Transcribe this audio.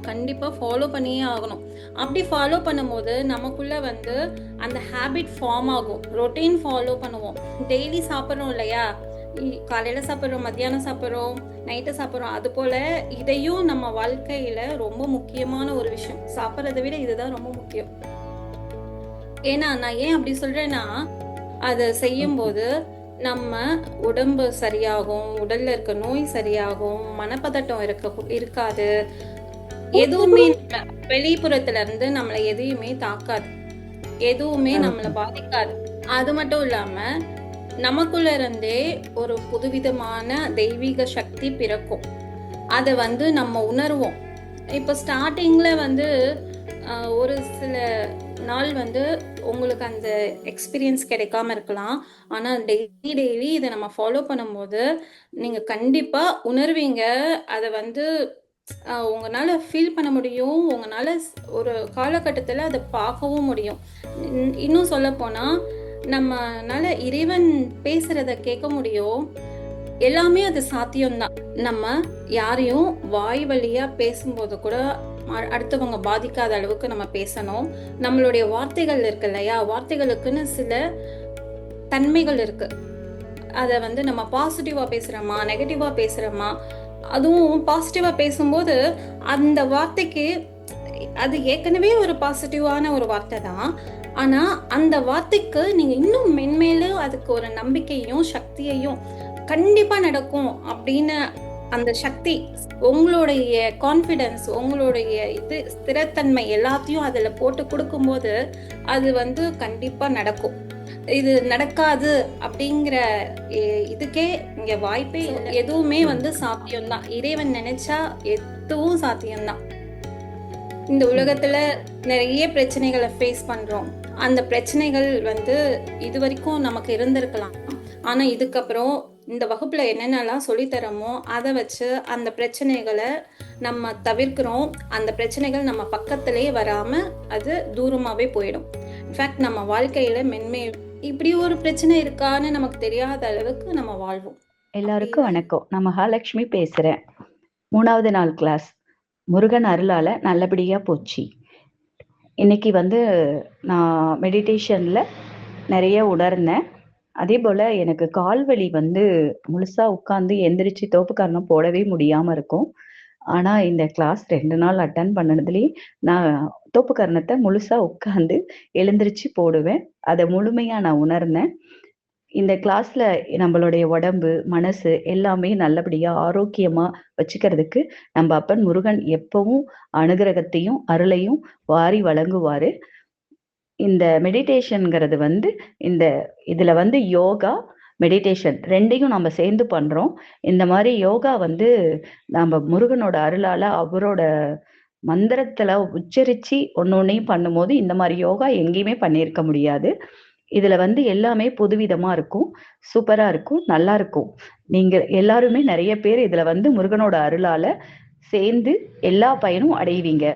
கண்டிப்பாக ஃபாலோ பண்ணியே ஆகணும். அப்படி ஃபாலோ பண்ணும்போது நமக்குள்ள வந்து அந்த ஹேபிட் ஃபார்ம் ஆகும். ரொட்டீன் ஃபாலோ பண்ணுவோம். டெய்லி சாப்பிட்றோம் இல்லையா, காலையில் சாப்பிட்றோம், மத்தியானம் சாப்பிட்றோம், நைட்டு சாப்பிட்றோம். அது போல் இதையும் நம்ம வாழ்க்கையில் ரொம்ப முக்கியமான ஒரு விஷயம். சாப்பிட்றதை விட இதுதான் ரொம்ப முக்கியம். ஏன்னா நான் ஏன் அப்படி சொல்கிறேன்னா, அதை செய்யும்போது நம்ம உடம்பு சரியாகும், உடல்ல இருக்க நோய் சரியாகும், மனப்பதட்டம் இருக்காது. எதுவுமே வெளிப்புறத்துல இருந்து நம்மளை எதையுமே தாக்காது, எதுவுமே நம்மளை பாதிக்காது. அது மட்டும் இல்லாம நமக்குள்ள இருந்தே ஒரு புதுவிதமான தெய்வீக சக்தி பிறக்கும். அதை வந்து நம்ம உணர்வோம். இப்போ ஸ்டார்டிங்ல வந்து ஒரு சில நாள் வந்து உங்களுக்கு அந்த எக்ஸ்பீரியன்ஸ் கிடைக்காம இருக்கலாம். ஆனால் டெய்லி இதை நம்ம ஃபாலோ பண்ணும்போது நீங்கள் கண்டிப்பாக உணர்வீங்க. அதை வந்து உங்களால் ஃபீல் பண்ண முடியும். உங்களால் ஒரு காலகட்டத்தில் அதை பார்க்கவும் முடியும். இன்னும் சொல்லப்போனால் நம்மளால இறைவன் பேசுகிறத கேட்க முடியும். எல்லாமே அது சாத்தியம்தான். நம்ம யாரையும் வாய் வழியாக பேசும்போது கூட அடுத்தவங்க பாதிக்காத அளவுக்கு நம்ம பேசணும். நம்மளுடைய வார்த்தைகள் இருக்கு இல்லையா, வார்த்தைகளுக்குன்னு சில தன்மைகள் இருக்கு. அதை வந்து நம்ம பாசிட்டிவா பேசுறோமா, நெகட்டிவா பேசுறோமா, அதுவும் பாசிட்டிவா பேசும்போது அந்த வார்த்தைக்கு அது ஏற்கனவே ஒரு பாசிட்டிவான ஒரு வார்த்தை தான். ஆனா அந்த வார்த்தைக்கு நீங்க இன்னும் மென்மேலும் அதுக்கு ஒரு நம்பிக்கையும் சக்தியையும் கண்டிப்பா நடக்கும் அப்படின்னு அந்த சக்தி, உங்களுடைய கான்ஃபிடன்ஸ், உங்களுடைய இது ஸ்திரத்தன்மை எல்லாத்தையும் அதில் போட்டு கொடுக்கும்போது அது வந்து கண்டிப்பாக நடக்கும். இது நடக்காது அப்படிங்கிற இதுக்கே இங்கே வாய்ப்பே இல்லை. எதுவுமே வந்து சாத்தியம்தான். இறைவன் நினைச்சா எதுவும் சாத்தியம்தான். இந்த உலகத்துல நிறைய பிரச்சனைகளை ஃபேஸ் பண்றோம். அந்த பிரச்சனைகள் வந்து இது வரைக்கும் நமக்கு இருந்திருக்கலாம். ஆனா இதுக்கப்புறம் இந்த வகுப்புல என்னென்னலாம் சொல்லித்தரமோ அதை வச்சு அந்த பிரச்சனைகளை நம்ம தவிர்க்கிறோம். அந்த பிரச்சனைகள் நம்ம பக்கத்திலேயே வராம அது தூரமாவே போயிடும். இன்ஃபேக்ட் நம்ம வாழ்க்கையில மென்மை இப்படி ஒரு பிரச்சனை இருக்கான்னு நமக்கு தெரியாத அளவுக்கு நம்ம வாழ்வோம். எல்லாருக்கும் வணக்கம். நான் மகாலட்சுமி பேசுறேன். 3வது நாள் கிளாஸ் முருகன் அருளால நல்லபடியா போச்சு. இன்னைக்கு வந்து நான் மெடிடேஷன்ல நிறைய உணர்ந்தேன். அதே போல எனக்கு கால்வலி வந்து முழுசா உட்கார்ந்து எந்திரிச்சு தோப்புக்காரணம் போடவே முடியாம இருக்கும். ஆனா இந்த கிளாஸ் 2 நாள் அட்டன் பண்ணதுலயே நான் தோப்புக்கரணத்தை முழுசா உட்கார்ந்து எழுந்திரிச்சு போடுவேன். அதை முழுமையா நான் உணர்ந்தேன். இந்த கிளாஸ்ல நம்மளுடைய உடம்பு, மனசு எல்லாமே நல்லபடியா ஆரோக்கியமா வச்சுக்கிறதுக்கு நம்ம அப்பன் முருகன் எப்பவும் அனுகிரகத்தையும் அருளையும் வாரி வழங்குவாரு. இந்த மெடிடேஷன்ங்கிறது வந்து இதுல வந்து யோகா, மெடிடேஷன் 2யும் நம்ம சேர்ந்து பண்றோம். இந்த மாதிரி யோகா வந்து நம்ம முருகனோட அருளால அவரோட மந்திரத்துல உச்சரிச்சு ஒன்னொன்னையும் பண்ணும்போது இந்த மாதிரி யோகா எங்கேயுமே பண்ணியிருக்க முடியாது. இதுல வந்து எல்லாமே புதுவிதமா இருக்கும், சூப்பரா இருக்கும், நல்லா இருக்கும். நீங்க எல்லாருமே நிறைய பேர் இதுல வந்து முருகனோட அருளால சேர்ந்து எல்லா பயனும் அடைவீங்க.